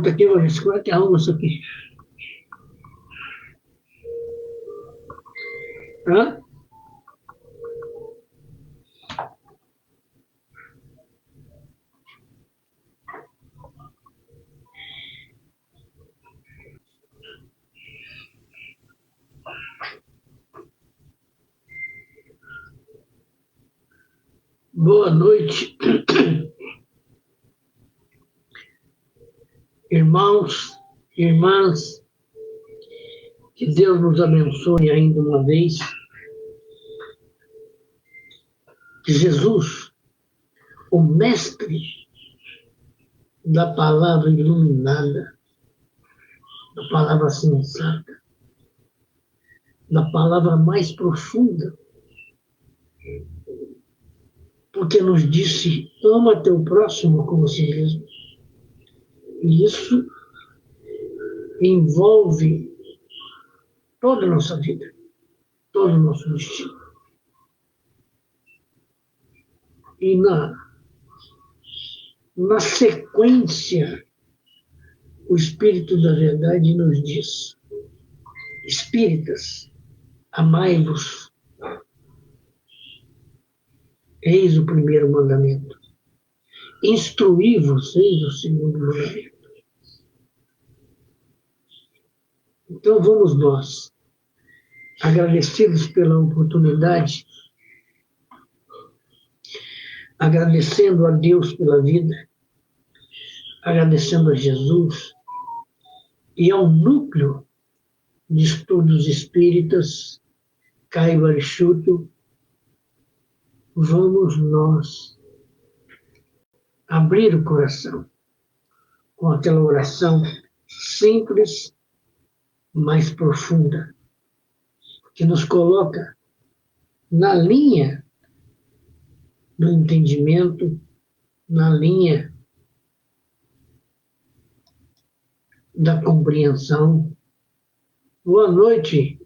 pergunta aqui, como é que arruma isso aqui? Hã? Boa noite, irmãos, irmãs, que Deus nos abençoe ainda uma vez, que Jesus, o mestre da palavra iluminada, da palavra sensata, da palavra mais profunda, porque nos disse, ama teu próximo como a si mesmo. E isso envolve toda a nossa vida, todo o nosso destino. E na sequência, o Espírito da Verdade nos diz, espíritas, amai-vos, eis o primeiro mandamento. Instruí-vos, eis o segundo mandamento. Então vamos nós, agradecidos pela oportunidade, agradecendo a Deus pela vida, agradecendo a Jesus e ao núcleo de estudos espíritas, Caio Arichuto, vamos nós abrir o coração com aquela oração simples, mais profunda, que nos coloca na linha do entendimento, na linha da compreensão. Boa noite,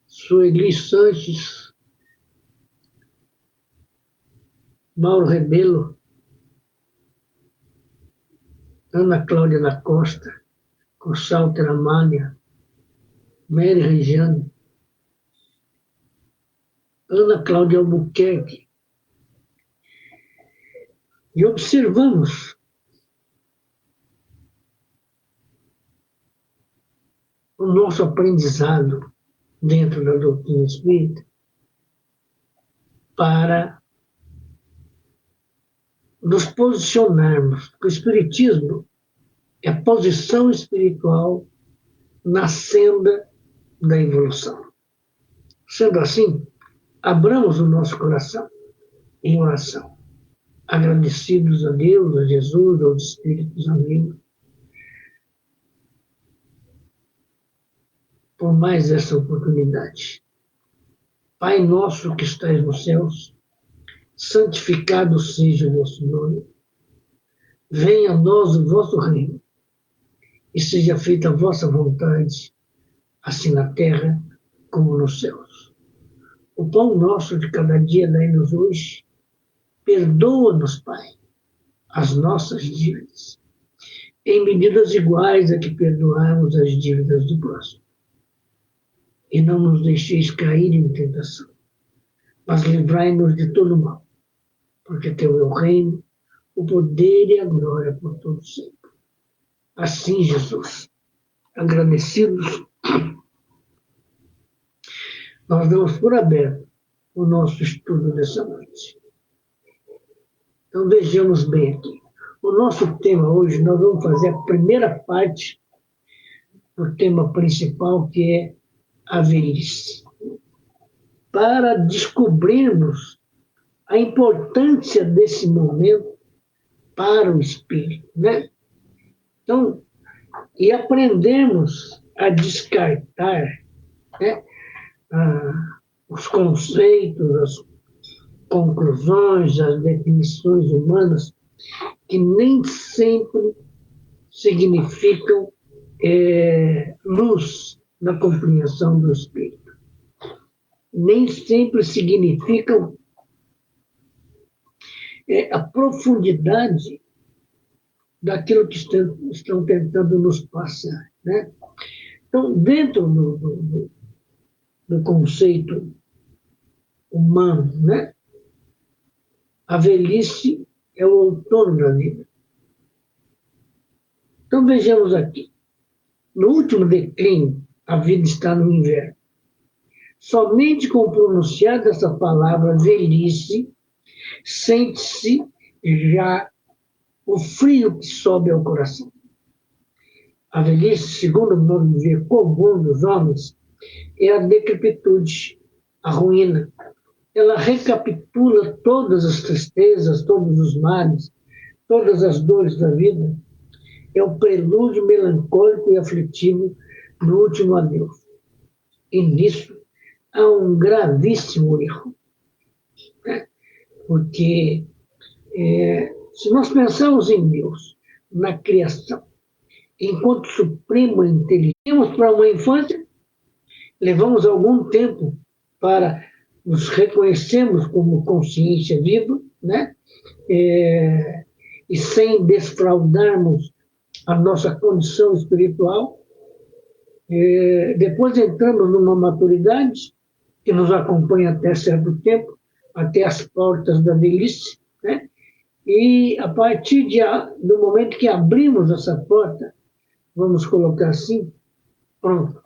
Sueli Sanches, Mauro Rebelo, Ana Cláudia da Costa, Consalter Amália, Mary Regiane, Ana Cláudia Albuquerque. E observamos o nosso aprendizado dentro da doutrina espírita para nos posicionarmos. O Espiritismo é posição espiritual na senda da evolução. Sendo assim, abramos o nosso coração em oração, agradecidos a Deus, a Jesus, aos Espíritos amigos, por mais essa oportunidade. Pai nosso que estais nos céus, santificado seja o vosso nome. Venha a nós o vosso reino, e seja feita a vossa vontade, assim na terra como nos céus. O pão nosso de cada dia dai-nos hoje. Perdoa-nos, Pai, as nossas dívidas, em medidas iguais a que perdoamos as dívidas do próximo. E não nos deixeis cair em tentação, mas livrai-nos de todo mal, porque teu é o reino, o poder e a glória por todo sempre. Assim, Jesus, agradecidos, nós damos por aberto o nosso estudo dessa noite. Então vejamos bem aqui. O nosso tema hoje, nós vamos fazer a primeira parte do tema principal, que é a velhice, para descobrirmos a importância desse momento para o espírito, né? Então, e aprendermos a descartar, né, os conceitos, as conclusões, as definições humanas, que nem sempre significam luz na compreensão do espírito. Nem sempre significam a profundidade daquilo que estão tentando nos passar, né? Então, dentro do conceito humano, né, a velhice é o outono da vida. Então, vejamos aqui. No último declínio, a vida está no inverno. Somente com pronunciar essa palavra velhice, sente-se já o frio que sobe ao coração. A velhice, segundo o modo de ver comum dos homens, é a decrepitude, a ruína. Ela recapitula todas as tristezas, todos os males, todas as dores da vida. É o prelúdio melancólico e aflitivo do último adeus. E nisso há um gravíssimo erro, né? Porque se nós pensarmos em Deus, na criação, enquanto suprema inteligência, para uma infância, levamos algum tempo para nos reconhecermos como consciência viva, né? E sem desfraudarmos a nossa condição espiritual. Depois entramos numa maturidade que nos acompanha até certo tempo, até as portas da velhice, né? E a partir do momento que abrimos essa porta, vamos colocar assim, pronto,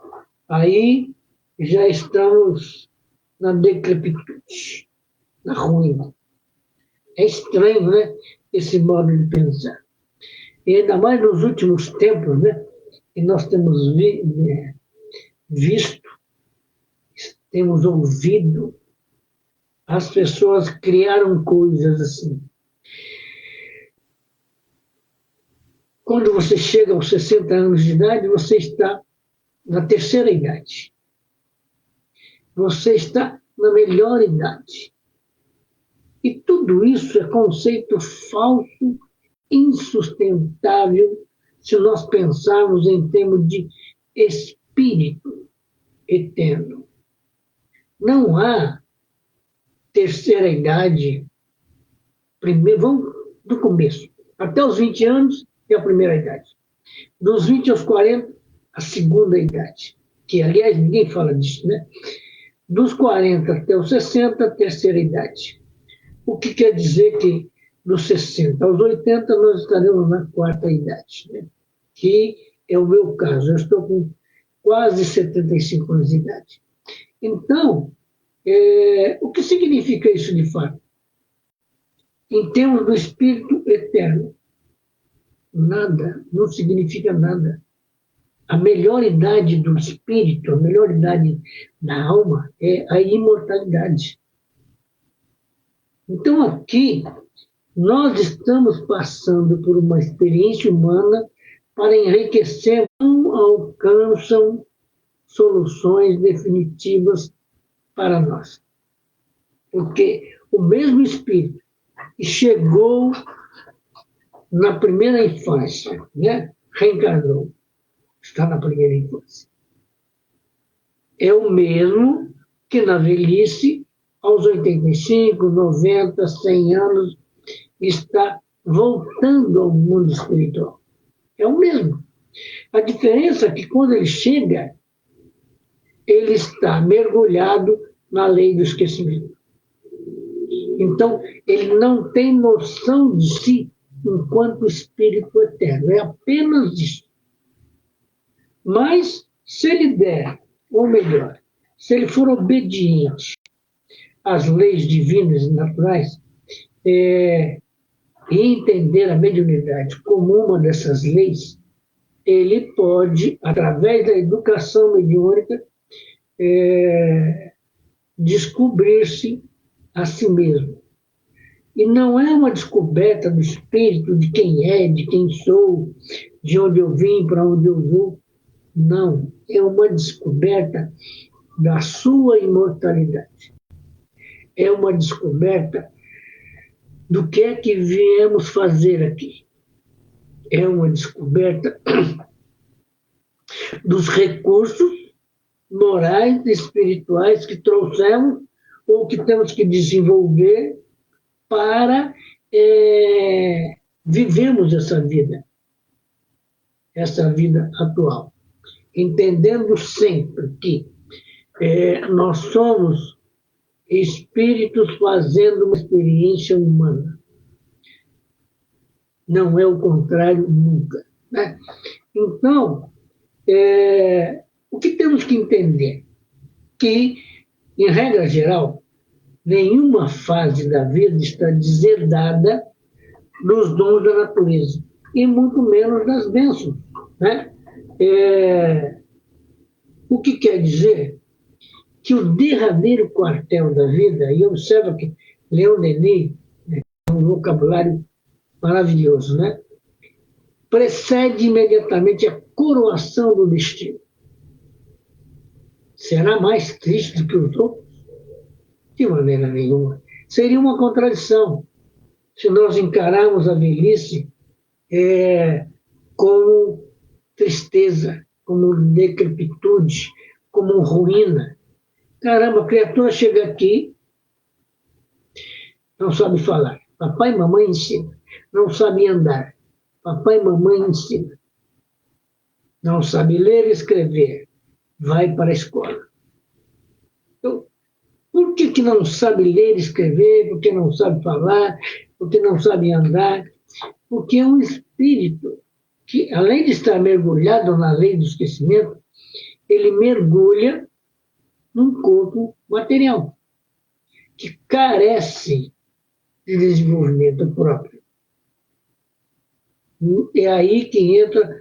aí já estamos na decrepitude, na ruína. É estranho, né, esse modo de pensar. E ainda mais nos últimos tempos, né, que nós temos visto, temos ouvido, as pessoas criaram coisas assim. Quando você chega aos 60 anos de idade, você está na terceira idade. Você está na melhor idade. E tudo isso é conceito falso, insustentável, se nós pensarmos em termos de espírito eterno. Não há terceira idade. Primeiro, vamos do começo. Até os 20 anos é a primeira idade. Dos 20 aos 40, a segunda idade. Que, aliás, ninguém fala disso, né? Dos 40 até os 60, a terceira idade. O que quer dizer que dos 60 aos 80 nós estaremos na quarta idade, né? Que é o meu caso. Eu estou com quase 75 anos de idade. Então, o que significa isso de fato? Em termos do espírito eterno, nada, não significa nada. A melhor idade do espírito, a melhor idade da alma é a imortalidade. Então, aqui, nós estamos passando por uma experiência humana para enriquecer, não alcançam soluções definitivas para nós. Porque o mesmo espírito que chegou na primeira infância, né? Reencarnou, está na primeira infância. É o mesmo que na velhice, aos 85, 90, 100 anos, está voltando ao mundo espiritual. É o mesmo. A diferença é que quando ele chega, ele está mergulhado na lei do esquecimento. Então, ele não tem noção de si enquanto espírito eterno. É apenas isso. Mas, se ele der, ou melhor, se ele for obediente às leis divinas e naturais, e entender a mediunidade como uma dessas leis, ele pode, através da educação mediúnica, descobrir-se a si mesmo. E não é uma descoberta do espírito, de quem é, de quem sou, de onde eu vim, para onde eu vou. Não, é uma descoberta da sua imortalidade. É uma descoberta do que é que viemos fazer aqui. É uma descoberta dos recursos morais e espirituais que trouxemos ou que temos que desenvolver para vivemos essa vida atual, entendendo sempre que nós somos espíritos fazendo uma experiência humana. Não é o contrário nunca, né? Então, o que temos que entender? Que, em regra geral, nenhuma fase da vida está deserdada dos dons da natureza, e muito menos das bênçãos, né? O que quer dizer que o derradeiro quartel da vida, e observa que Leon Denis, é um vocabulário maravilhoso, né? Precede imediatamente a coroação do destino. Será mais triste do que os outros? De maneira nenhuma. Seria uma contradição se nós encararmos a velhice como tristeza, como decrepitude, como ruína. Caramba, a criatura chega aqui, não sabe falar. Papai e mamãe ensinam. Não sabe andar. Papai e mamãe ensinam. Não sabe ler e escrever. Vai para a escola. Então, por que não sabe ler e escrever? Por que não sabe falar? Por que não sabe andar? Porque é um espírito que, além de estar mergulhado na lei do esquecimento, ele mergulha num corpo material, que carece de desenvolvimento próprio. É aí que entra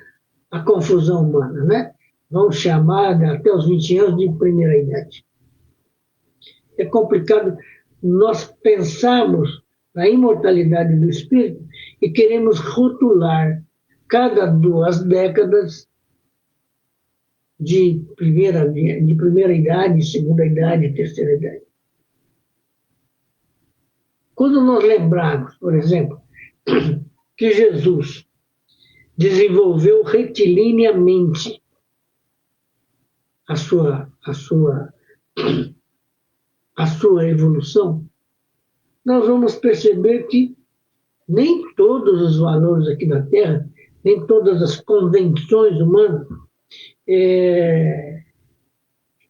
a confusão humana, né? Vamos chamar até os 20 anos de primeira idade. É complicado nós pensarmos na imortalidade do espírito e queremos rotular cada 2 décadas de primeira idade, segunda idade, terceira idade. Quando nós lembrarmos, por exemplo, que Jesus desenvolveu retilineamente a sua evolução, nós vamos perceber que nem todos os valores aqui da Terra, nem todas as convenções humanas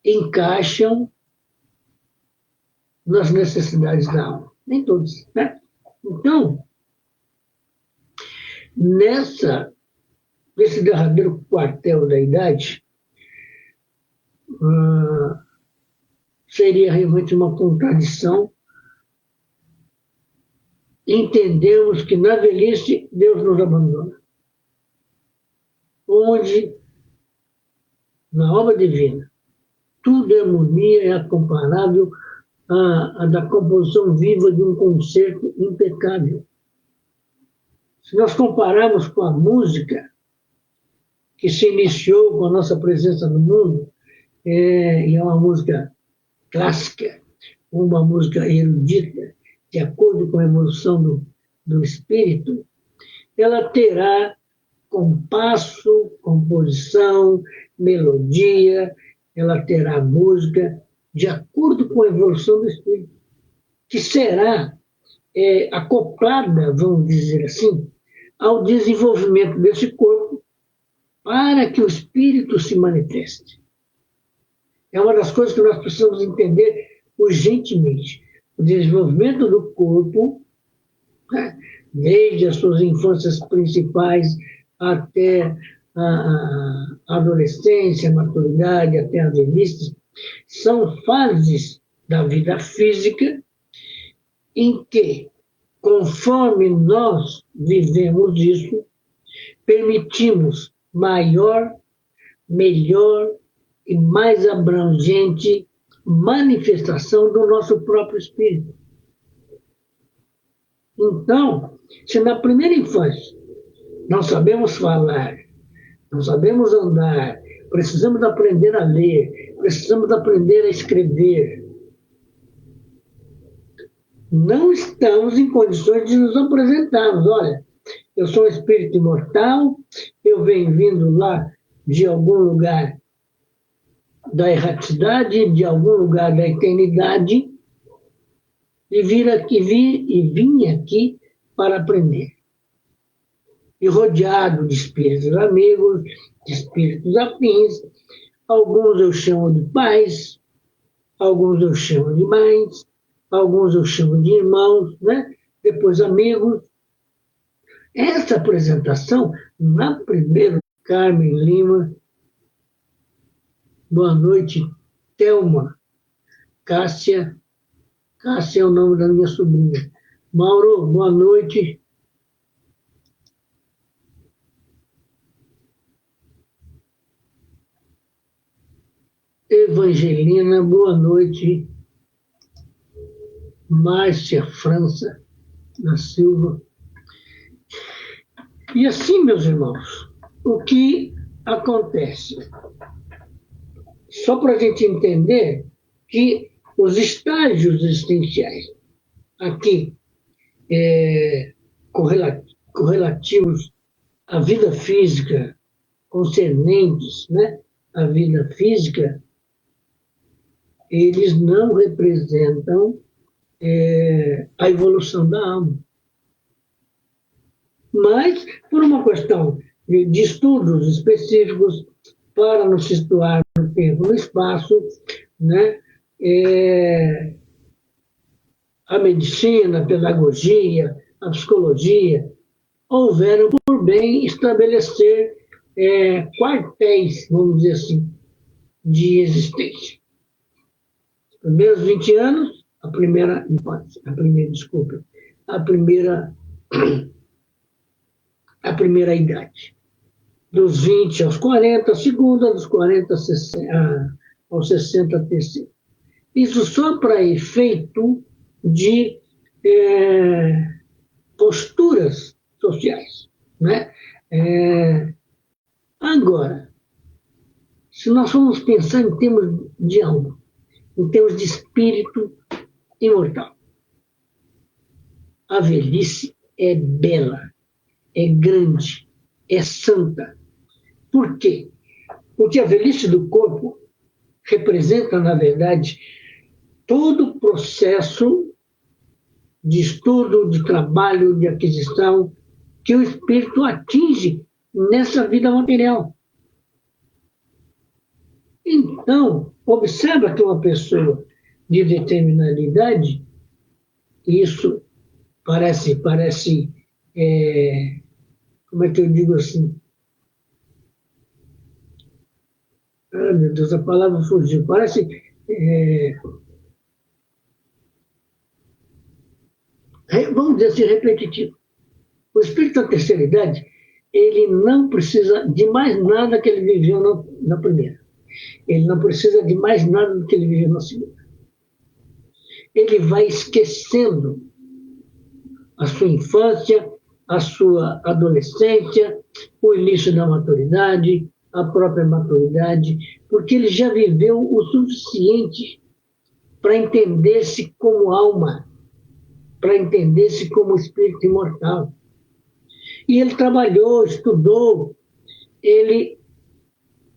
encaixam nas necessidades da alma. Nem todos, né? Então, nesse derradeiro quartel da idade, seria realmente uma contradição entendermos que na velhice Deus nos abandona. Onde, na obra divina, tudo é harmonia, é comparável à da composição viva de um concerto impecável. Se nós compararmos com a música que se iniciou com a nossa presença no mundo, e é uma música clássica, uma música erudita, de acordo com a evolução do espírito, ela terá compasso, composição, melodia, ela terá música de acordo com a evolução do espírito, que será acoplada, vamos dizer assim, ao desenvolvimento desse corpo para que o espírito se manifeste. É uma das coisas que nós precisamos entender urgentemente. O desenvolvimento do corpo, né, desde as suas infâncias principais até a adolescência, a maturidade, até a velhice, são fases da vida física em que, conforme nós vivemos isso, permitimos maior, melhor e mais abrangente manifestação do nosso próprio espírito. Então, se na primeira infância não sabemos falar, não sabemos andar, precisamos aprender a ler, precisamos aprender a escrever, não estamos em condições de nos apresentarmos. Olha, eu sou um espírito imortal, eu venho vindo lá de algum lugar da erraticidade, de algum lugar da eternidade, e vim aqui para aprender. e rodeado de espíritos amigos, de espíritos afins. Alguns eu chamo de pais, alguns eu chamo de mães, alguns eu chamo de irmãos, né? Depois amigos. Essa apresentação, na primeira, Carmen Lima, boa noite, Thelma, Cássia é o nome da minha sobrinha. Mauro, boa noite. Evangelina, boa noite. Márcia França da Silva. E assim, meus irmãos, o que acontece? Só para a gente entender que os estágios existenciais aqui correlativos à vida física, concernentes, né, à vida física, eles não representam a evolução da alma. Mas, por uma questão de estudos específicos, para nos situar no tempo e no espaço, né, a medicina, a pedagogia, a psicologia, houveram por bem estabelecer quartéis, vamos dizer assim, de existência. Os primeiros 20 anos, a primeira idade. Dos 20 aos 40, a segunda, dos 40 aos 60, a terceira. Isso só para efeito de posturas sociais, né? Agora, se nós formos pensar em termos de alma, em termos de espírito imortal, a velhice é bela, é grande, é santa. Por quê? Porque a velhice do corpo representa, na verdade, todo o processo de estudo, de trabalho, de aquisição que o espírito atinge nessa vida material. Então, observa que uma pessoa de determinada idade, isso parece como é que eu digo assim? Ah, meu Deus, a palavra fugiu. Parece vamos dizer assim, repetitivo. O espírito da terceira idade, ele não precisa de mais nada que ele viveu na primeira. Ele não precisa de mais nada do que ele viveu na segunda. Ele vai esquecendo a sua infância, a sua adolescência, o início da maturidade, a própria maturidade, porque ele já viveu o suficiente para entender-se como alma, para entender-se como espírito imortal. E ele trabalhou, estudou, ele,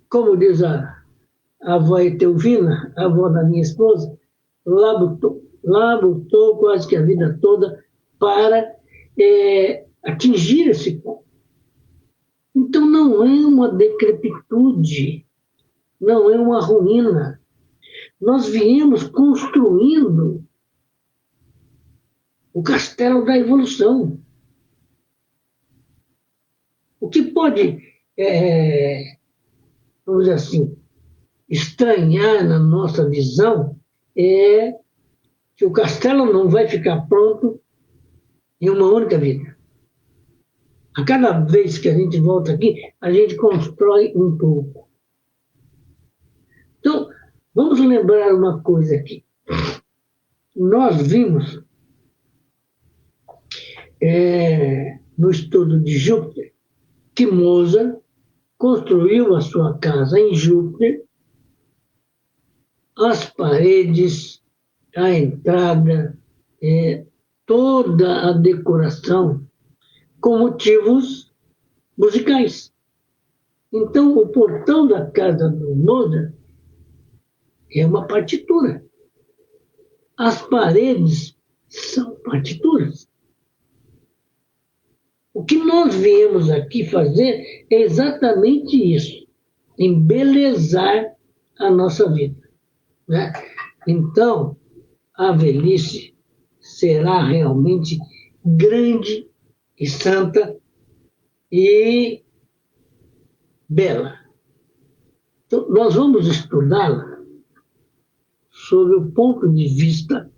como diz a avó Etelvina, a avó da minha esposa, labutou quase que a vida toda para atingir esse ponto. Então não é uma decrepitude, não é uma ruína. Nós viemos construindo o castelo da evolução. O que pode, vamos dizer assim, estranhar na nossa visão é que o castelo não vai ficar pronto em uma única vida. A cada vez que a gente volta aqui, a gente constrói um pouco. Então, vamos lembrar uma coisa aqui. Nós vimos no estudo de Júpiter que Mozart construiu a sua casa em Júpiter, as paredes, a entrada, toda a decoração com motivos musicais. Então, o portão da casa do Mozart é uma partitura. As paredes são partituras. O que nós viemos aqui fazer é exatamente isso, embelezar a nossa vida, né? Então, a velhice será realmente grande e santa e bela. Então, nós vamos estudá-la sob o ponto de vista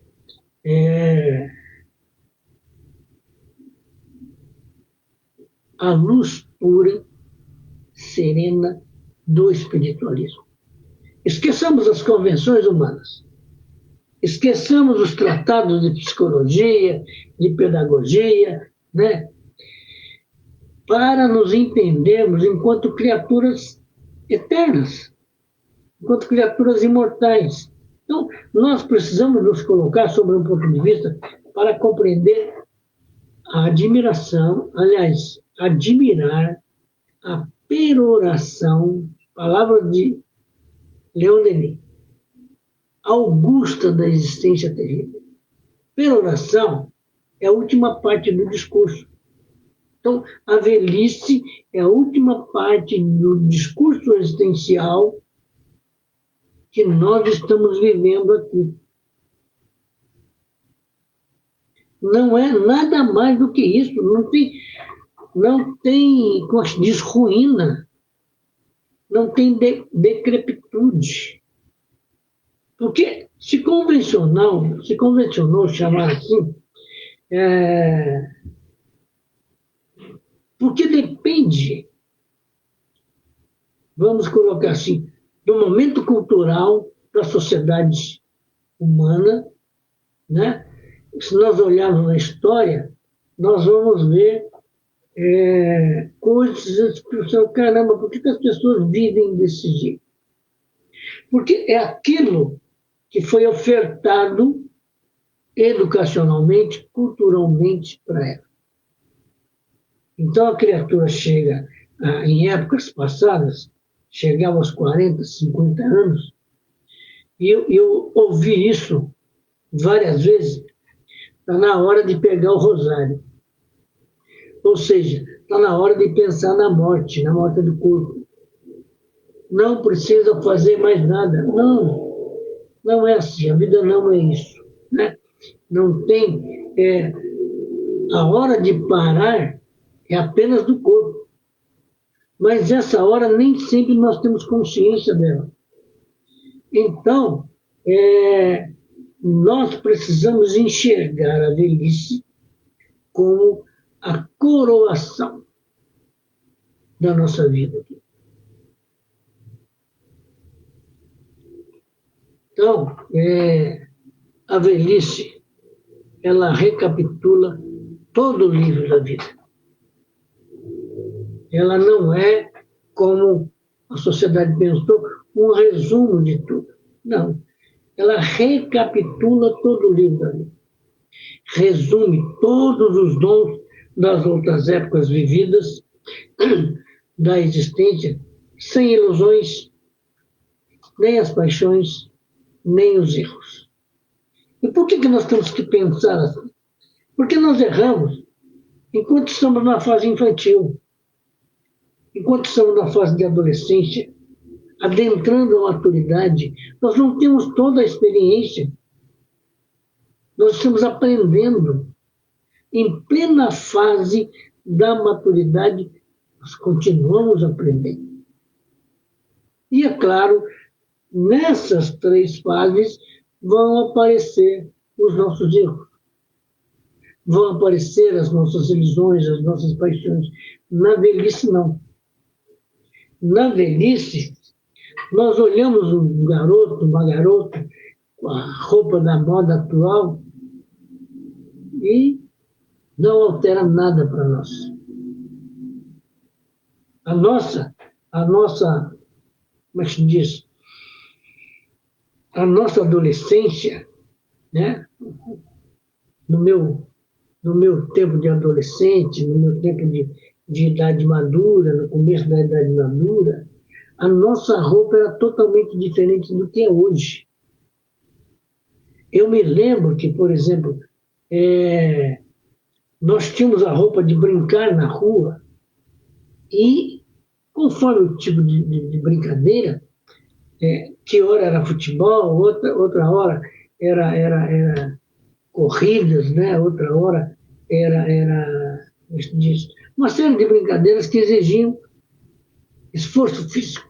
a luz pura, serena do espiritualismo. Esqueçamos as convenções humanas. Esqueçamos os tratados de psicologia, de pedagogia, né? Para nos entendermos enquanto criaturas eternas, enquanto criaturas imortais. Então, nós precisamos nos colocar sobre um ponto de vista para compreender a admiração, aliás, admirar a peroração, palavra de Leon Denis, augusta da existência terrível. Peroração é a última parte do discurso. Então, a velhice é a última parte do discurso existencial que nós estamos vivendo aqui. Não é nada mais do que isso. Não tem como se diz, ruína. Não tem decrepitude. Porque se convencionou chamar assim, porque depende, vamos colocar assim, do momento cultural da sociedade humana, né? Se nós olharmos na história, nós vamos ver coisas que você, caramba, por que as pessoas vivem desse jeito? Porque é aquilo que foi ofertado educacionalmente, culturalmente para ela. Então a criatura chega, em épocas passadas, chegava aos 40, 50 anos, e eu ouvi isso várias vezes, está na hora de pegar o rosário. Ou seja, está na hora de pensar na morte do corpo. Não precisa fazer mais nada. Não é assim, a vida não é isso, né? Não tem... a hora de parar é apenas do corpo. Mas essa hora nem sempre nós temos consciência dela. Então, nós precisamos enxergar a velhice como a coroação da nossa vida. Então, a velhice, ela recapitula todo o livro da vida. Ela não é, como a sociedade pensou, um resumo de tudo. Não. Ela recapitula todo o livro da vida. Resume todos os dons das outras épocas vividas, da existência, sem ilusões, nem as paixões, nem os erros. E por que nós temos que pensar assim? Porque nós erramos enquanto estamos na fase infantil, enquanto estamos na fase de adolescência, adentrando a maturidade, nós não temos toda a experiência. Nós estamos aprendendo. Em plena fase da maturidade, nós continuamos aprendendo. E, é claro, nessas 3 fases vão aparecer os nossos erros. Vão aparecer as nossas ilusões, as nossas paixões. Na velhice, não. Na velhice, nós olhamos um garoto, uma garota, com a roupa da moda atual e não altera nada para nós. A nossa, como é que se diz? A nossa adolescência, né? No meu tempo de adolescente, no meu tempo de idade madura, no começo da idade madura, a nossa roupa era totalmente diferente do que é hoje. Eu me lembro que, por exemplo, Nós tínhamos a roupa de brincar na rua e, conforme o tipo de brincadeira, que hora era futebol, outra hora era corridas, né? Outra hora era uma série de brincadeiras que exigiam esforço físico.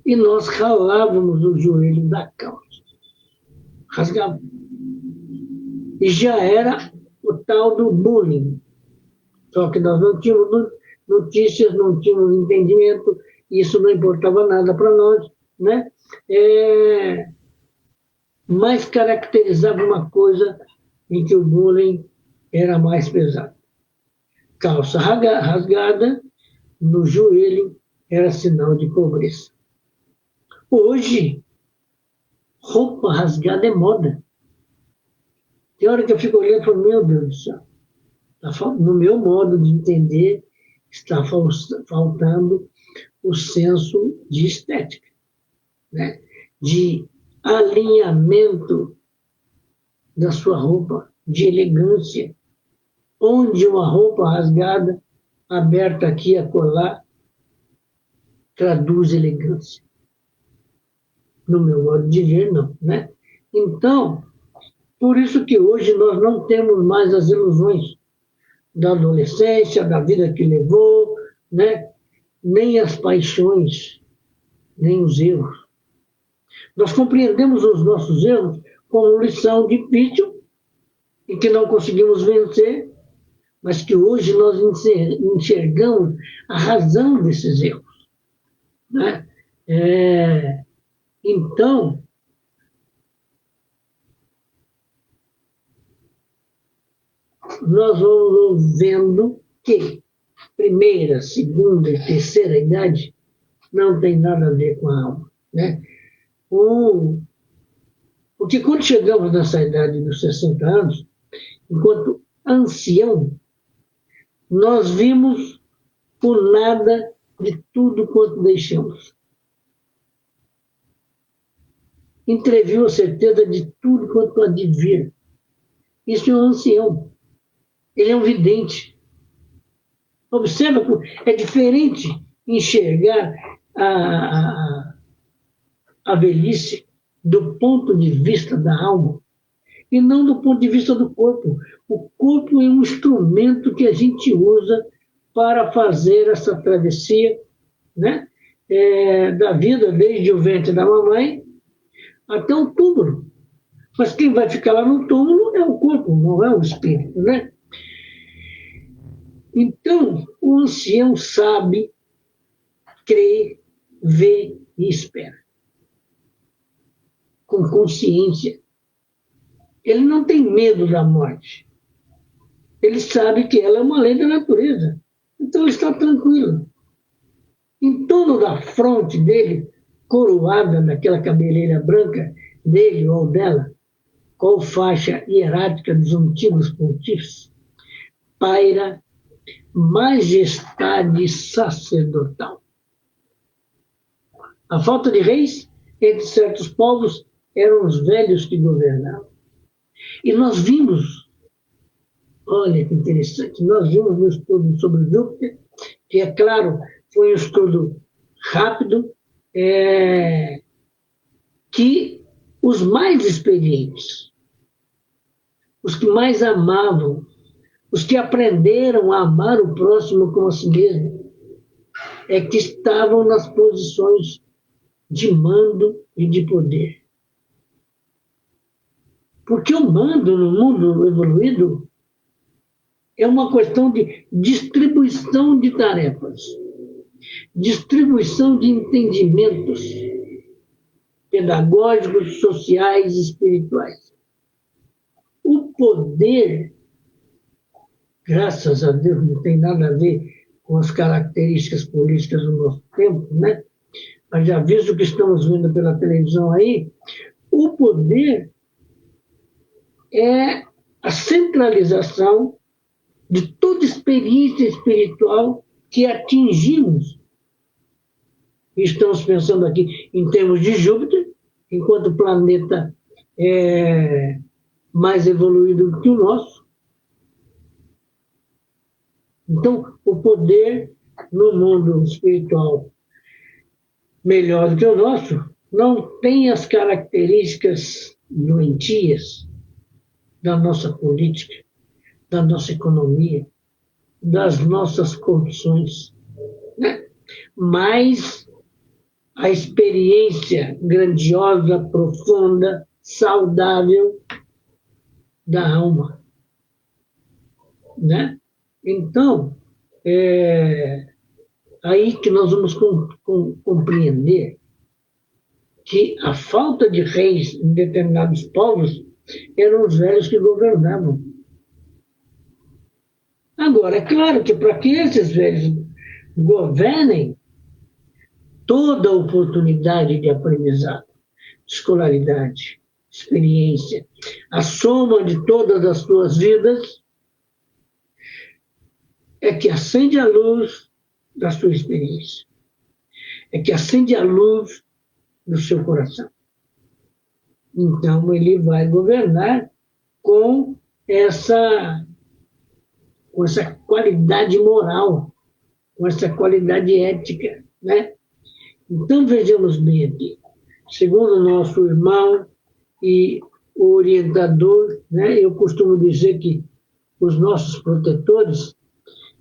E nós ralávamos o joelho da calça, rasgávamos. E já era o tal do bullying. Só que nós não tínhamos notícias, não tínhamos entendimento, isso não importava nada para nós, né? Mas caracterizava uma coisa em que o bullying era mais pesado. Calça rasgada no joelho era sinal de pobreza. Hoje, roupa rasgada é moda. Tem hora que eu fico olhando e falo, meu Deus do céu, no meu modo de entender, está faltando o senso de estética, né? De alinhamento da sua roupa, de elegância, onde uma roupa rasgada, aberta aqui a colar, traduz elegância. No meu modo de ver, não, né? Então, por isso que hoje nós não temos mais as ilusões da adolescência, da vida que levou, né? Nem as paixões, nem os erros. Nós compreendemos os nossos erros como lição difícil e que não conseguimos vencer, mas que hoje nós enxergamos a razão desses erros, né? Então, nós vamos vendo que primeira, segunda e terceira idade não tem nada a ver com a alma, né? Porque quando chegamos nessa idade dos 60 anos, enquanto ancião, nós vimos o nada de tudo quanto deixamos. Entreviu a certeza de tudo quanto há de vir. Isso é um ancião. Ele é um vidente. Observa, é diferente enxergar a velhice do ponto de vista da alma e não do ponto de vista do corpo. O corpo é um instrumento que a gente usa para fazer essa travessia, né? Da vida, desde o ventre da mamãe até o túmulo. Mas quem vai ficar lá no túmulo é o corpo, não é o espírito, né? Então, o ancião sabe, crê, vê e espera. Com consciência. Ele não tem medo da morte. Ele sabe que ela é uma lei da natureza. Então ele está tranquilo. Em torno da fronte dele, coroada naquela cabeleira branca dele ou dela, qual faixa hierática dos antigos pontífices, paira majestade sacerdotal. A falta de reis entre certos povos eram os velhos que governavam. E nós vimos, olha que interessante, nós vimos no estudo sobre Júpiter, que é claro, foi um estudo rápido, que os mais experientes, os que mais amavam, os que aprenderam a amar o próximo como a si mesmo, que estavam nas posições de mando e de poder. Porque o mando no mundo evoluído é uma questão de distribuição de tarefas, distribuição de entendimentos pedagógicos, sociais e espirituais. O poder, graças a Deus, não tem nada a ver com as características políticas do nosso tempo, né? Mas já visto o que estamos vendo pela televisão aí, o poder é a centralização de toda experiência espiritual que atingimos. Estamos pensando aqui em termos de Júpiter, enquanto planeta mais evoluído do que o nosso, Então, o poder no mundo espiritual melhor do que o nosso não tem as características doentias da nossa política, da nossa economia, das nossas condições, né? Mas a experiência grandiosa, profunda, saudável da alma, né? Então, é aí que nós vamos compreender que a falta de reis em determinados povos eram os velhos que governavam. Agora, é claro que para que esses velhos governem, toda oportunidade de aprendizado, escolaridade, experiência, a soma de todas as suas vidas é que acende a luz da sua experiência, é que acende a luz do seu coração. Então, ele vai governar com essa qualidade moral, com essa qualidade ética, né? Então, vejamos bem aqui. Segundo o nosso irmão e o orientador, né, eu costumo dizer que os nossos protetores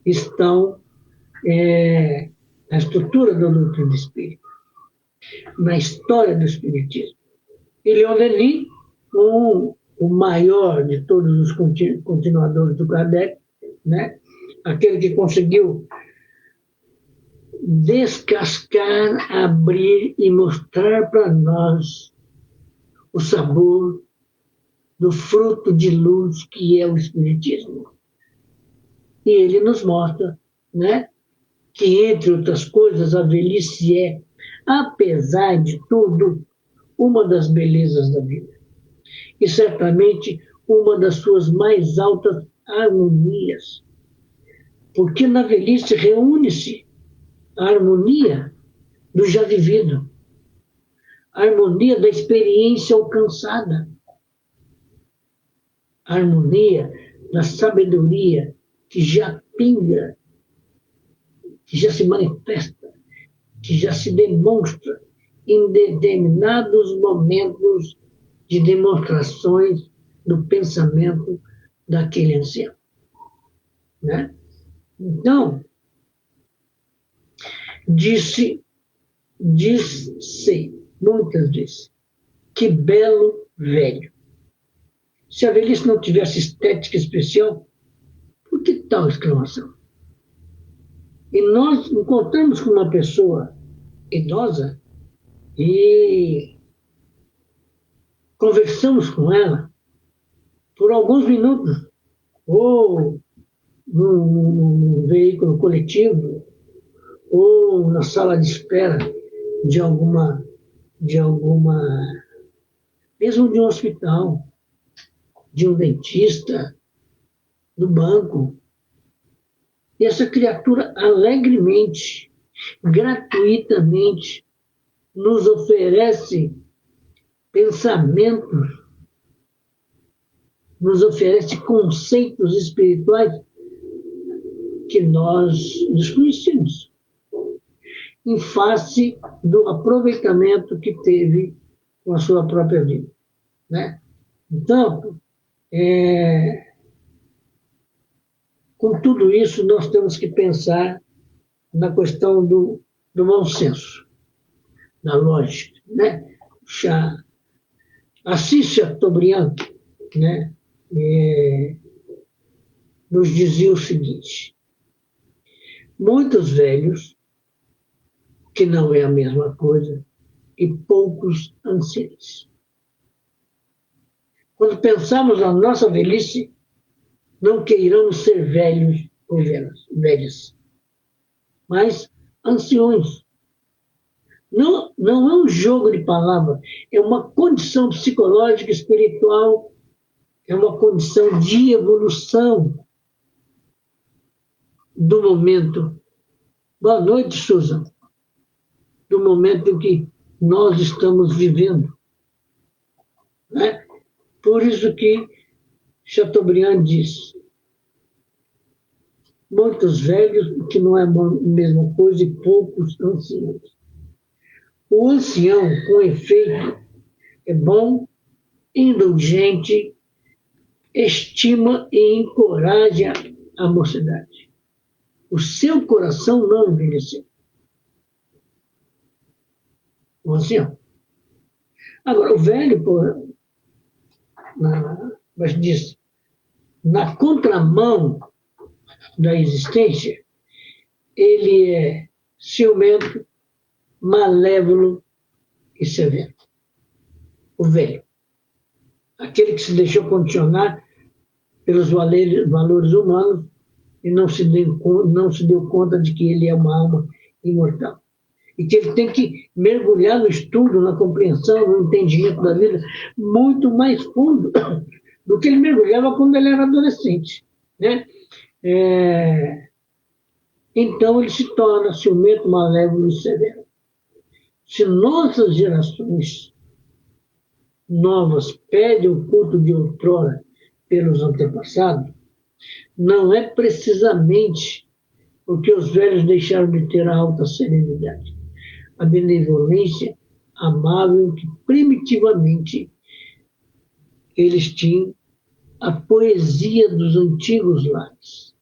estão na estrutura da doutrina espírita, na história do espiritismo. E Leon Denis, o maior de todos os continuadores do Kardec, né, aquele que conseguiu descascar, abrir e mostrar para nós o sabor do fruto de luz que é o Espiritismo. E ele nos mostra, né, que, entre outras coisas, a velhice é, apesar de tudo, uma das belezas da vida. E certamente uma das suas mais altas harmonias. Porque na velhice reúne-se a harmonia do já vivido, a harmonia da experiência alcançada, a harmonia da sabedoria que já pinga, que já se manifesta, que já se demonstra em determinados momentos de demonstrações do pensamento daquele ancião, né? Então, disse muitas vezes, que belo velho. Se a velhice não tivesse estética especial, por que tal exclamação? E nós encontramos com uma pessoa idosa e conversamos com ela por alguns minutos, ou num veículo coletivo, ou na sala de espera de alguma, mesmo de um hospital, de um dentista, do banco. E essa criatura alegremente, gratuitamente, nos oferece pensamentos, nos oferece conceitos espirituais que nós desconhecemos, em face do aproveitamento que teve com a sua própria vida, né? Então, com tudo isso, nós temos que pensar na questão do bom senso, da lógica, né? Assis Chateaubriand, né, nos dizia o seguinte: muitos velhos, que não é a mesma coisa, e poucos anciãos. Quando pensamos na nossa velhice, não queiramos ser velhos ou velhas, mas anciões. Não é um jogo de palavras, é uma condição psicológica, espiritual, é uma condição de evolução do momento. Boa noite, Susan. Do momento em que nós estamos vivendo, né? Por isso que Chateaubriand diz: muitos velhos, o que não é a mesma coisa, e poucos anciãos. O ancião, com efeito, é bom, indulgente, estima e encoraja a mocidade. O seu coração não envelheceu. O ancião. Agora, o velho, mas diz, na contramão da existência, ele é ciumento, malévolo e severo. O velho. Aquele que se deixou condicionar pelos valores humanos e não se deu conta de que ele é uma alma imortal. E que ele tem que mergulhar no estudo, na compreensão, no entendimento da vida muito mais fundo do que ele mergulhava quando ele era adolescente. Né? Então ele se torna ciumento, malévolo e severo. Se nossas gerações novas pedem o culto de outrora pelos antepassados, não é precisamente porque os velhos deixaram de ter a alta serenidade, a benevolência amável que primitivamente eles tinham, a poesia dos antigos lares.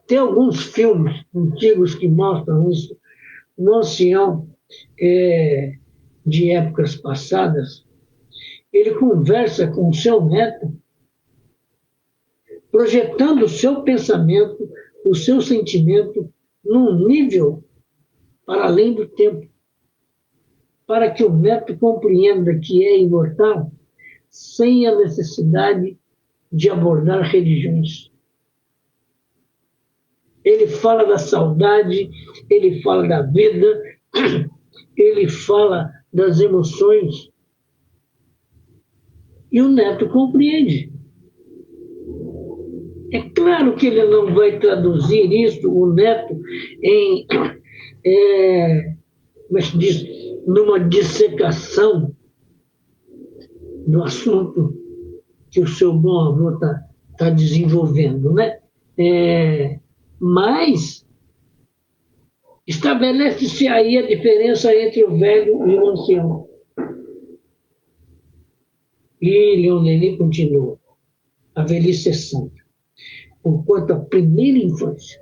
Tem alguns filmes antigos que mostram isso. Um ancião de épocas passadas, ele conversa com o seu neto, projetando o seu pensamento, o seu sentimento, num nível para além do tempo, para que o neto compreenda que é imortal, sem a necessidade de abordar religiões. Ele fala da saudade, ele fala da vida, ele fala das emoções, e o neto compreende. É claro que ele não vai traduzir isso, o neto, em, como se diz, numa dissecação do assunto que o seu bom avô está desenvolvendo, né? Mas estabelece-se aí a diferença entre o velho e o ancião. E Leon Denis continua: a velhice é santa, porquanto a primeira infância,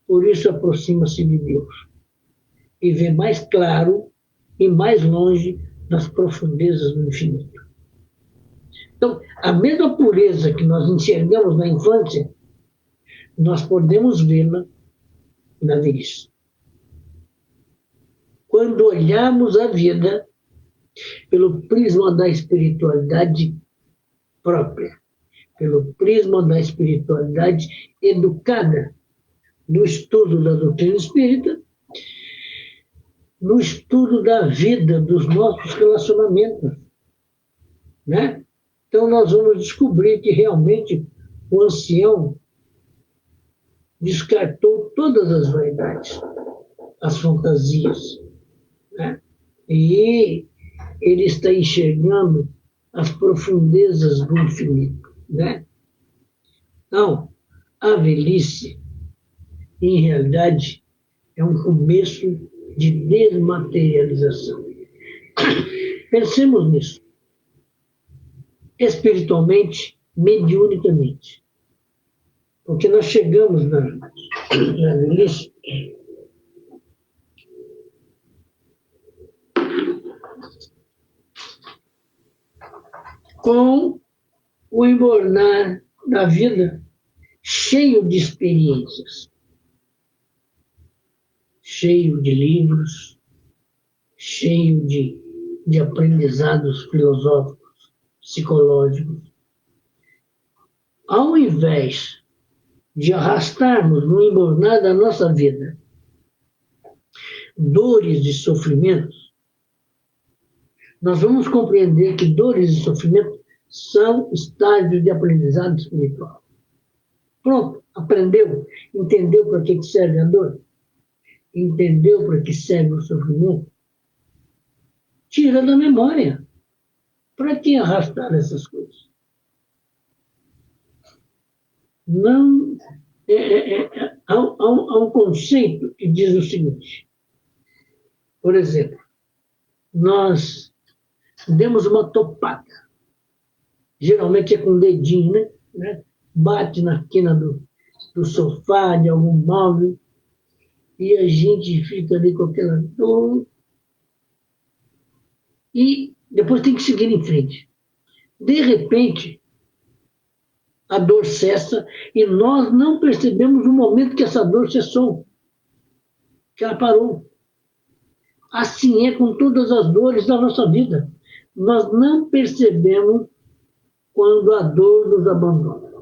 por isso aproxima-se de Deus e vê mais claro e mais longe das profundezas do infinito. Então, a mesma pureza que nós enxergamos na infância, nós podemos vê-la na velhice. Quando olhamos a vida pelo prisma da espiritualidade própria, pelo prisma da espiritualidade educada, no estudo da doutrina espírita, no estudo da vida, dos nossos relacionamentos. Né? Então, nós vamos descobrir que realmente o ancião descartou todas as vaidades, as fantasias. Né? E ele está enxergando as profundezas do infinito. Né? Então, a velhice, em realidade, é um começo de desmaterialização. Pensemos nisso. Espiritualmente, mediunicamente. Porque nós chegamos na velhice com o embornar da vida cheio de experiências, cheio de livros, cheio de aprendizados filosóficos, psicológicos. Ao invés de arrastarmos no embornar da nossa vida dores e sofrimentos, nós vamos compreender que dores e sofrimentos são estágios de aprendizado espiritual. Pronto, aprendeu, entendeu para que serve a dor? Entendeu para que serve o sofrimento? Tira da memória. Para que arrastar essas coisas? Não, há um conceito que diz o seguinte, por exemplo, nós demos uma topada, geralmente é com o dedinho, né? Bate na quina do sofá, de algum móvel, e a gente fica ali com aquela dor, e depois tem que seguir em frente. De repente, a dor cessa e nós não percebemos o momento que essa dor cessou, que ela parou. Assim é com todas as dores da nossa vida. Nós não percebemos quando a dor nos abandona.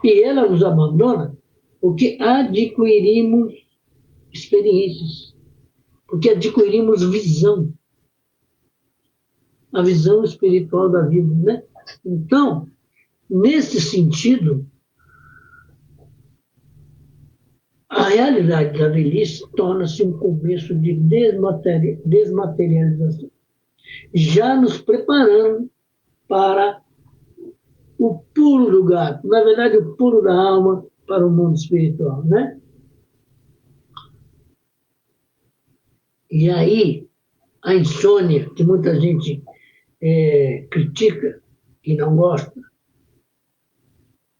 E ela nos abandona porque adquirimos experiências, porque adquirimos visão, a visão espiritual da vida, né? Então, nesse sentido, a realidade da velhice torna-se um começo de desmaterialização, já nos preparando para o pulo do gato, na verdade, o pulo da alma para o mundo espiritual, né? E aí, a insônia, que muita gente critica e não gosta,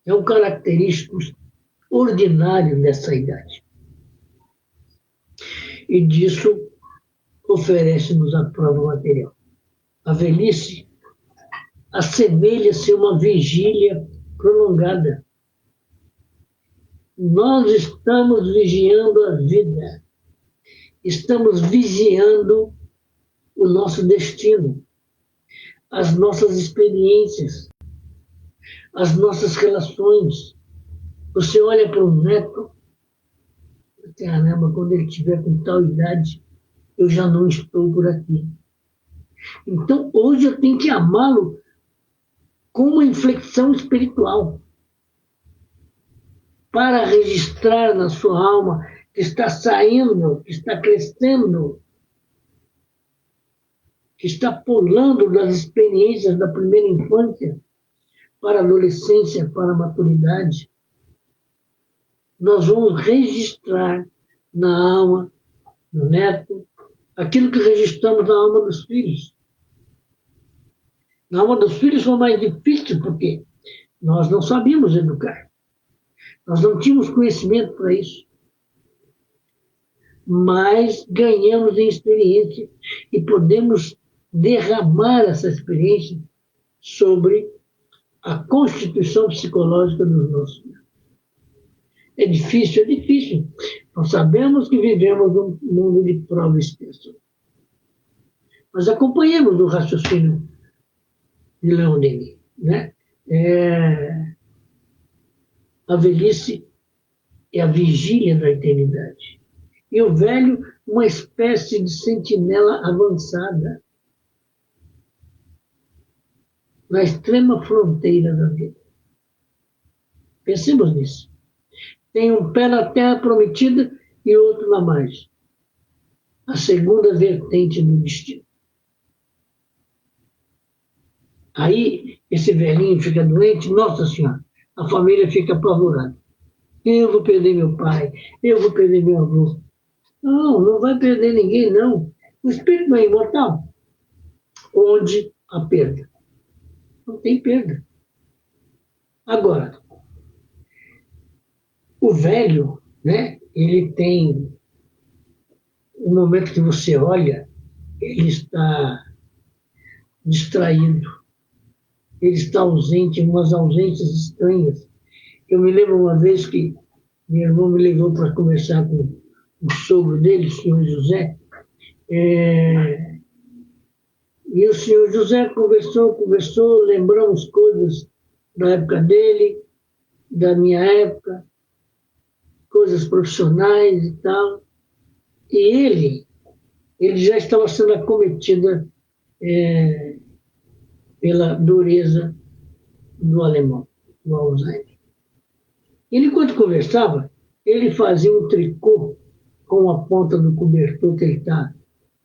é um característico ordinário dessa idade. E disso oferece-nos a prova material. A velhice assemelha-se a uma vigília prolongada. Nós estamos vigiando a vida, estamos vigiando o nosso destino, as nossas experiências, as nossas relações. Você olha para um neto, caramba, quando ele estiver com tal idade, eu já não estou por aqui. Então, hoje eu tenho que amá-lo com uma inflexão espiritual, para registrar na sua alma que está saindo, que está crescendo, que está pulando das experiências da primeira infância para a adolescência, para a maturidade. Nós vamos registrar na alma do neto aquilo que registramos na alma dos filhos. Na alma dos filhos foi mais difícil, porque nós não sabíamos educar. Nós não tínhamos conhecimento para isso. Mas ganhamos em experiência e podemos derramar essa experiência sobre a constituição psicológica dos nossos filhos. É difícil, é difícil. Nós sabemos que vivemos num mundo de prova e expiação. Mas acompanhamos o raciocínio de Leon Denis, né? A velhice é a vigília da eternidade. E o velho, uma espécie de sentinela avançada na extrema fronteira da vida. Pensemos nisso. Tem um pé na terra prometida e outro na margem. A segunda vertente do destino. Aí, esse velhinho fica doente, nossa senhora, a família fica apavorada. Eu vou perder meu pai, eu vou perder meu avô. Não, não vai perder ninguém, não. O espírito não é imortal. Onde a perda? Não tem perda. Agora, o velho, né, ele tem um momento que você olha, ele está distraído, ele está ausente, umas ausências estranhas. Eu me lembro uma vez que meu irmão me levou para conversar com o sogro dele, o senhor José, e o senhor José conversou, lembramos coisas da época dele, da minha época, coisas profissionais e tal. E ele já estava sendo acometido pela dureza do alemão, do Alzheimer. Ele, quando conversava, ele fazia um tricô com a ponta do cobertor que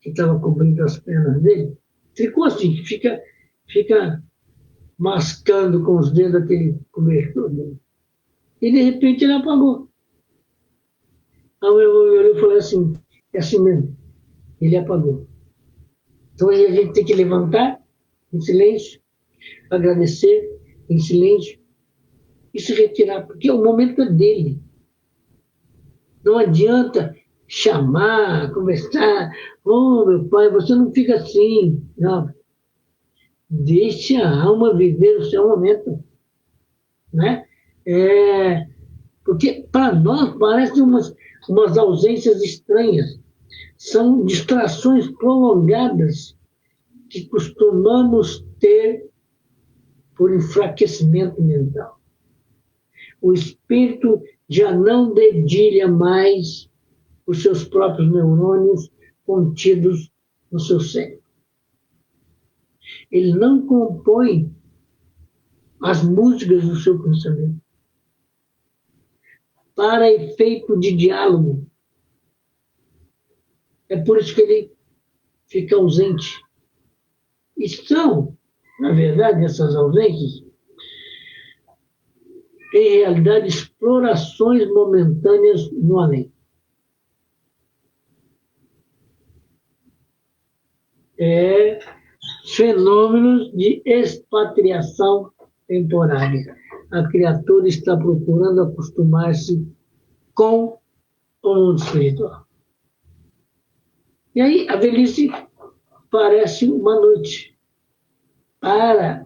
estava cobrindo as pernas dele. Tricô assim, que fica mascando com os dedos aquele cobertor dele. E de repente ele apagou. Aí meu irmão me olhou e falou assim, é assim mesmo, ele apagou. Então aí a gente tem que levantar em silêncio, agradecer em silêncio e se retirar, porque o momento é dele. Não adianta chamar, conversar, oh meu pai, você não fica assim. Não. Deixe a alma viver o seu momento. Né? Porque para nós parecem umas ausências estranhas. São distrações prolongadas que costumamos ter por enfraquecimento mental. O espírito já não dedilha mais os seus próprios neurônios contidos no seu cérebro. Ele não compõe as músicas do seu pensamento para efeito de diálogo. É por isso que ele fica ausente. E são, na verdade, essas ausências, em realidade, explorações momentâneas no além. Fenômenos de expatriação temporária. A criatura está procurando acostumar-se com o mundo espiritual. E aí a velhice parece uma noite para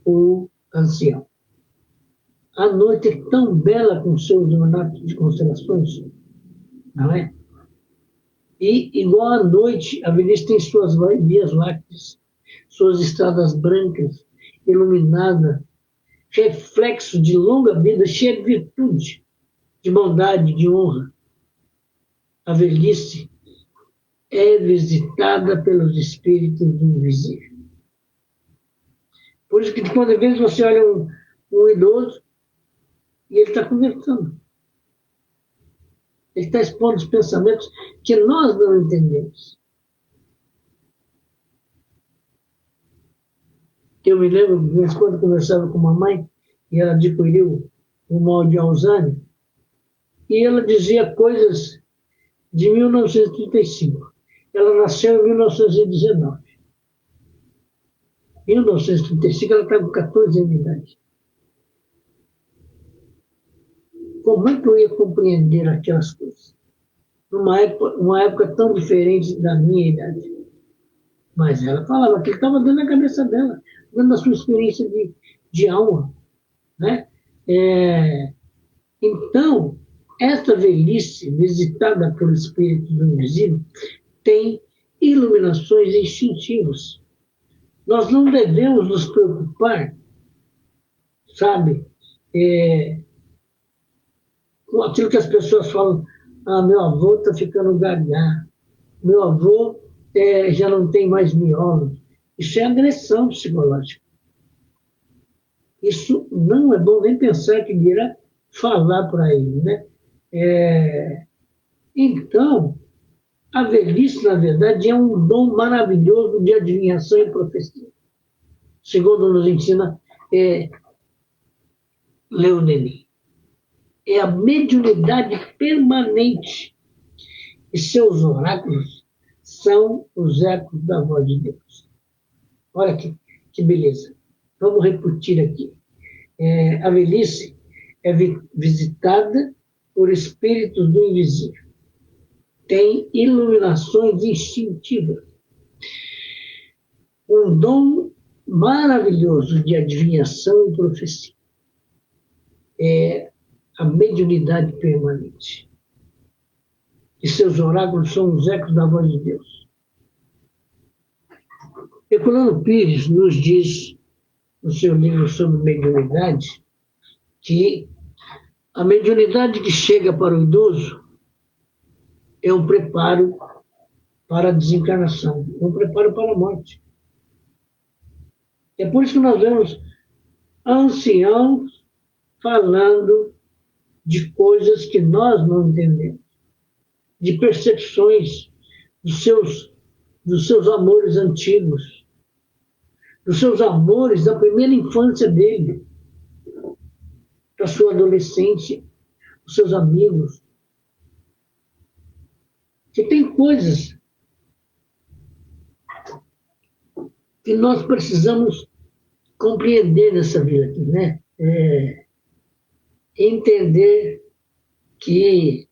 o ancião. A noite é tão bela com seus ornatos de constelações, não é? E, igual à noite, a velhice tem suas vias lácteas, suas estradas brancas, iluminadas, reflexo de longa vida, cheia de virtude, de bondade, de honra. A velhice é visitada pelos espíritos do invisível. Por isso que, quando às vezes você olha um idoso e ele está conversando. Ele está expondo os pensamentos que nós não entendemos. Eu me lembro, de vez em quando, conversava com uma mãe e ela adquiriu o mal de Alzheimer, e ela dizia coisas de 1935. Ela nasceu em 1919. Em 1935, ela estava com 14 anos de idade. Como é que eu ia compreender aquelas coisas? Uma época tão diferente da minha idade. Mas ela falava que ele estava dentro da cabeça dela, dentro da sua experiência de alma. Né? Então, essa velhice visitada pelo espírito do invisível tem iluminações instintivas. Nós não devemos nos preocupar, sabe, com aquilo que as pessoas falam, meu avô está ficando gaga, meu avô já não tem mais mioma. Isso é agressão psicológica. Isso não é bom nem pensar que dirá falar para ele. Né? Então, a velhice, na verdade, é um dom maravilhoso de adivinhação e profecia. Segundo nos ensina Leon Denis. É a mediunidade permanente. E seus oráculos são os ecos da voz de Deus. Olha que beleza. Vamos repetir aqui. A velhice é visitada por espíritos do invisível. Tem iluminações instintivas. Um dom maravilhoso de adivinhação e profecia. É a mediunidade permanente. E seus oráculos são os ecos da voz de Deus. Herculano Pires nos diz, no seu livro sobre mediunidade, que a mediunidade que chega para o idoso é um preparo para a desencarnação, um preparo para a morte. É por isso que nós vemos anciãos falando de coisas que nós não entendemos, de percepções dos seus amores antigos, dos seus amores da primeira infância dele, da sua adolescência, dos seus amigos. Que tem coisas que nós precisamos compreender nessa vida aqui, né? Entender que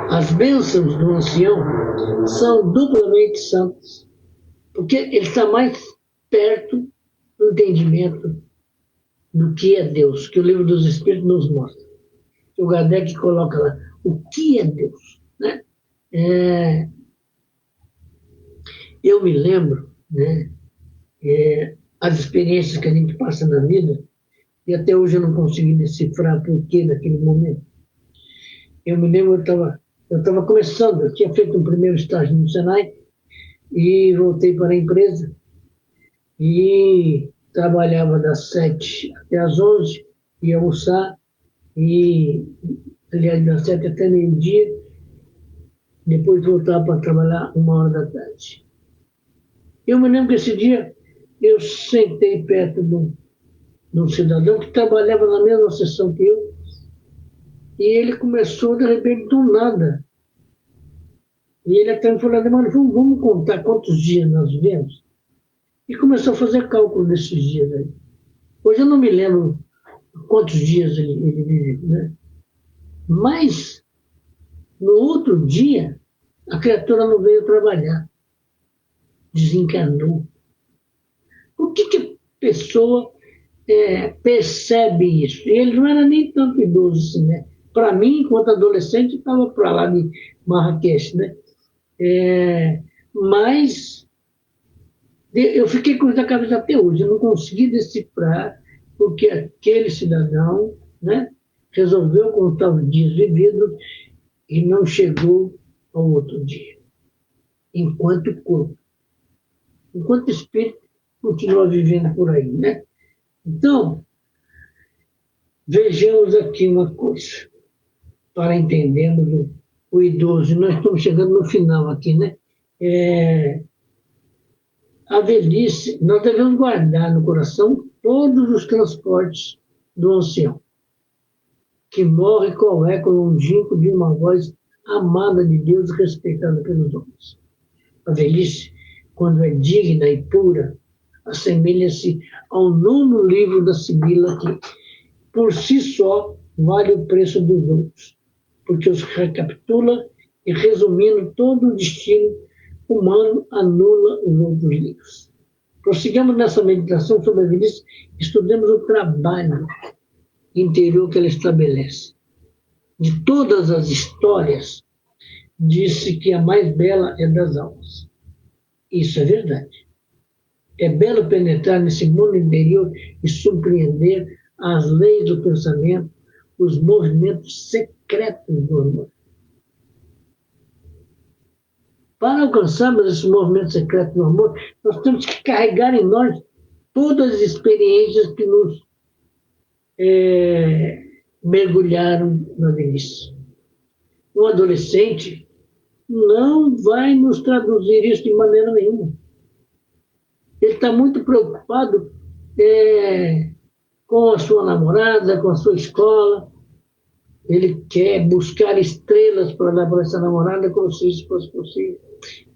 as bênçãos do ancião são duplamente santas, porque ele está mais perto do entendimento do que é Deus, que o Livro dos Espíritos nos mostra. O Kardec coloca lá, o que é Deus? Né? Eu me lembro, né, as experiências que a gente passa na vida, e até hoje eu não consegui decifrar por que naquele momento. Eu me lembro, eu estava começando, eu tinha feito um primeiro estágio no Senai, e voltei para a empresa, e trabalhava das 7 até as 11, ia almoçar, e, aliás, das 7 até meio-dia, depois voltava para trabalhar 1 hora da tarde. Eu me lembro que esse dia eu sentei perto de um cidadão que trabalhava na mesma sessão que eu, e ele começou, de repente, do nada. E ele até me falou, mano, vamos contar quantos dias nós vivemos? E começou a fazer cálculo desses dias aí. Hoje eu não me lembro quantos dias ele viveu, né? Mas, no outro dia, a criatura não veio trabalhar. Desencarnou. Por que a pessoa percebe isso? E ele não era nem tanto idoso assim, né? Para mim, enquanto adolescente, estava para lá de Marrakech, né? Mas eu fiquei com isso na cabeça até hoje. Eu não consegui decifrar porque aquele cidadão, né, resolveu contar os dias vividos e não chegou ao outro dia. Enquanto corpo. Enquanto espírito, continua vivendo por aí, né? Então, vejamos aqui uma coisa, para entendermos o idoso. Nós estamos chegando no final aqui, né? A velhice, nós devemos guardar no coração todos os transportes do ancião, que morre com o eco longínquo de uma voz amada de Deus e respeitada pelos homens. A velhice, quando é digna e pura, assemelha-se ao 9º livro da Sibila, que, por si só, vale o preço dos outros, porque os recapitula e, resumindo todo o destino humano, anula os outros livros. Prossigamos nessa meditação sobre a velhice, estudemos o trabalho interior que ela estabelece. De todas as histórias, disse que a mais bela é das almas. Isso é verdade. É belo penetrar nesse mundo interior e surpreender as leis do pensamento, os movimentos secretos do amor. Para alcançarmos esse movimento secreto do amor, nós temos que carregar em nós todas as experiências que nos mergulharam na velhice. Um adolescente não vai nos traduzir isso de maneira nenhuma. Ele está muito preocupado com a sua namorada, com a sua escola. Ele quer buscar estrelas para dar para essa namorada, como se isso fosse possível.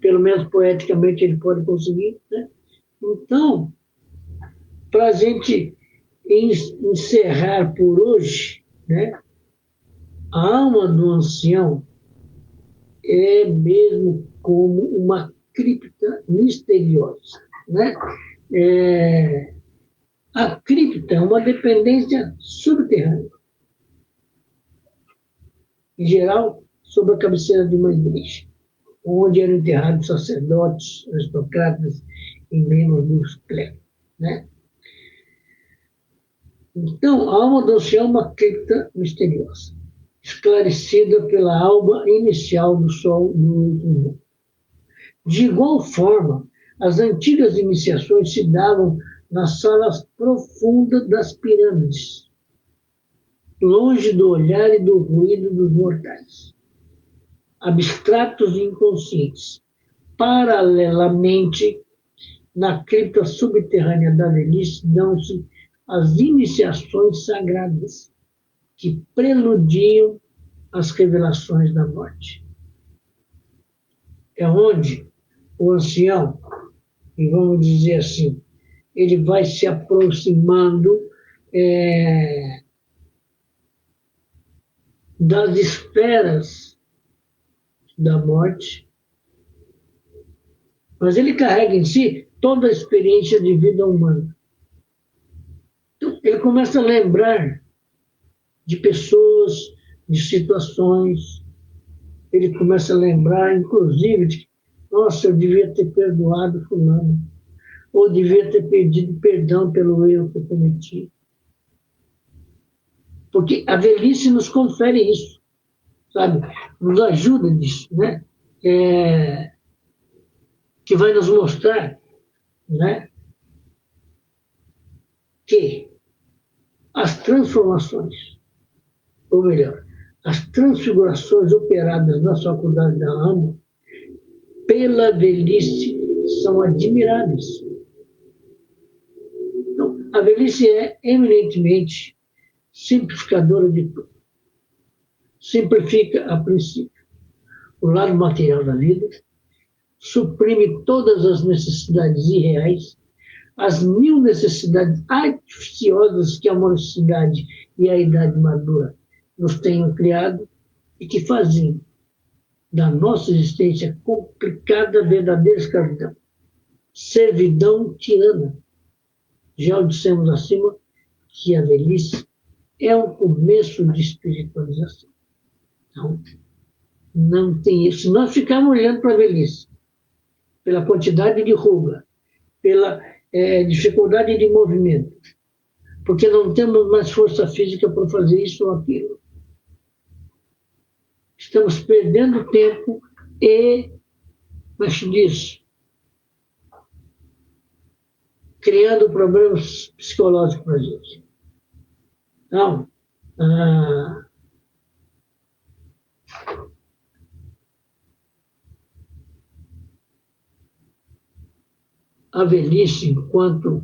Pelo menos poeticamente ele pode conseguir, né? Então, para a gente encerrar por hoje, né? A alma do ancião é mesmo como uma cripta misteriosa, né? A cripta é uma dependência subterrânea, em geral, sob a cabeceira de uma igreja, onde eram enterrados sacerdotes, aristocratas e membros dos clérigos, né? Então, a alma do ancião é uma cripta misteriosa, esclarecida pela alba inicial do sol no último mundo. De igual forma, as antigas iniciações se davam nas salas profundas das pirâmides, longe do olhar e do ruído dos mortais. abstratos e inconscientes. Paralelamente, na cripta subterrânea da velhice, dão-se as iniciações sagradas que preludiam as revelações da morte. É onde o ancião, e vamos dizer assim, ele vai se aproximando das esferas da morte, mas ele carrega em si toda a experiência de vida humana. Então, ele começa a lembrar de pessoas, de situações, ele começa a lembrar, inclusive, de nossa, eu devia ter perdoado fulano, ou devia ter pedido perdão pelo erro que eu cometi. Porque a velhice nos confere isso, sabe? Nos ajuda nisso, né? Que vai nos mostrar, né? Que as transformações, ou melhor, as transfigurações operadas na faculdade da alma pela velhice são admiráveis. Então, a velhice é eminentemente simplificadora de tudo. Simplifica, a princípio, o lado material da vida, suprime todas as necessidades irreais, as mil necessidades artificiosas que a mocidade e a idade madura nos tenham criado e que fazem da nossa existência complicada verdadeira escravidão. Servidão tirana. Já o dissemos acima que a velhice é um começo de espiritualização. Então, não tem isso. Se nós ficarmos olhando para a velhice, pela quantidade de ruga, pela dificuldade de movimento, porque não temos mais força física para fazer isso ou aquilo. Estamos perdendo tempo e, como se diz, criando problemas psicológicos para a gente. Então, a velhice, enquanto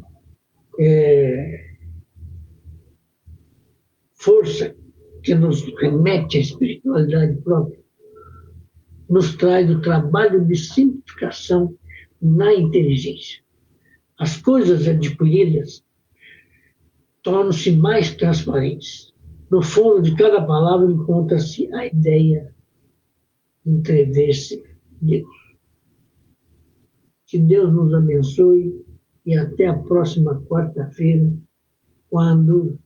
força que nos remete à espiritualidade própria, nos traz o trabalho de simplificação na inteligência. As coisas adquiridas tornam-se mais transparentes. No fundo de cada palavra encontra-se a ideia de entrever-se Deus. Que Deus nos abençoe e até a próxima quarta-feira, quando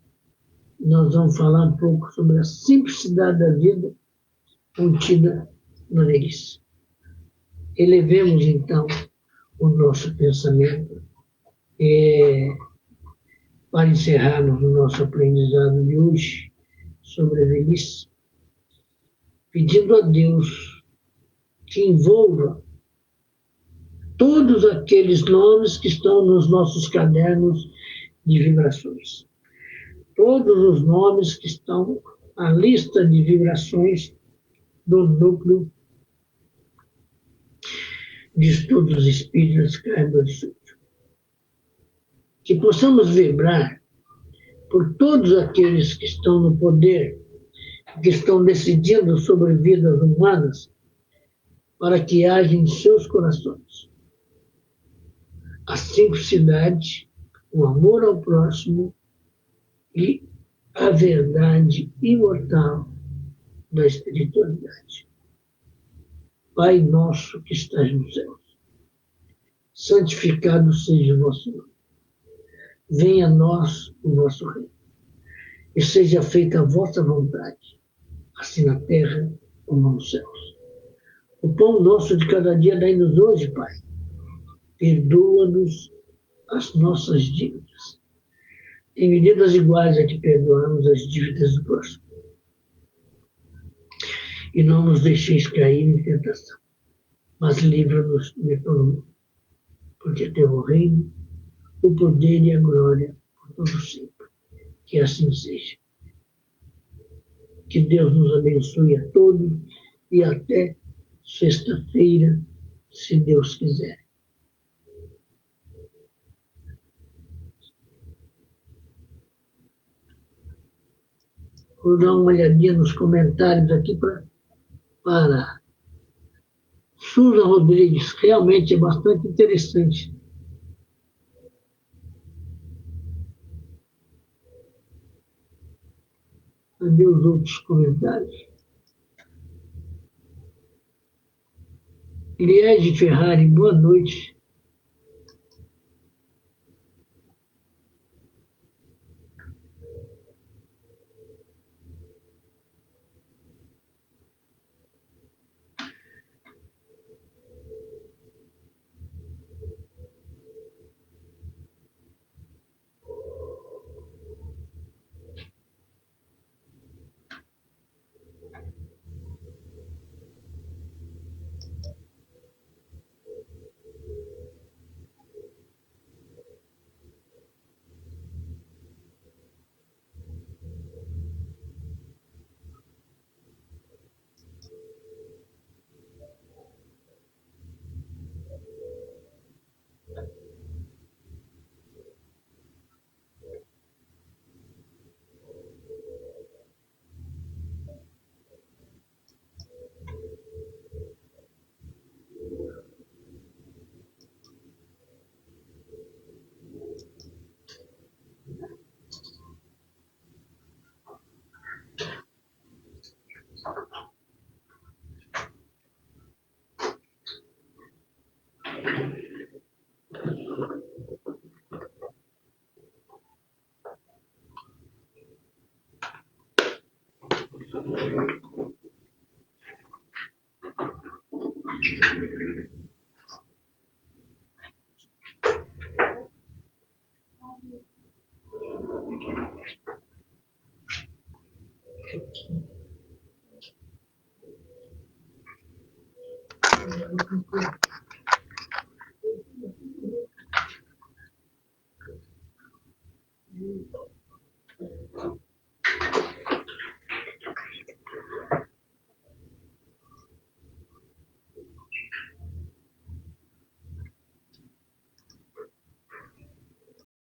nós vamos falar um pouco sobre a simplicidade da vida contida na velhice. Elevemos, então, o nosso pensamento para encerrarmos o nosso aprendizado de hoje sobre a velhice, pedindo a Deus que envolva todos aqueles nomes que estão nos nossos cadernos de vibrações. Todos os nomes que estão na lista de vibrações do núcleo de estudos espíritas Carmo de Sul. Que possamos vibrar por todos aqueles que estão no poder, que estão decidindo sobre vidas humanas, para que haja em seus corações a simplicidade, o amor ao próximo e a verdade imortal da espiritualidade. Pai nosso que estás nos céus, santificado seja o vosso nome. Venha a nós o vosso reino, e seja feita a vossa vontade, assim na terra como nos céus. O pão nosso de cada dia dai-nos hoje, Pai. Perdoa-nos as nossas dívidas, em medidas iguais a que perdoamos as dívidas do próximo. E não nos deixeis cair em tentação, mas livra-nos de todo mal. Porque teu o reino, o poder e a glória por todo sempre. Que assim seja. Que Deus nos abençoe a todos e até sexta-feira, se Deus quiser. Vou dar uma olhadinha nos comentários aqui para parar. Susan Rodrigues, realmente é bastante interessante. Cadê os outros comentários? Liege Ferrari, boa noite.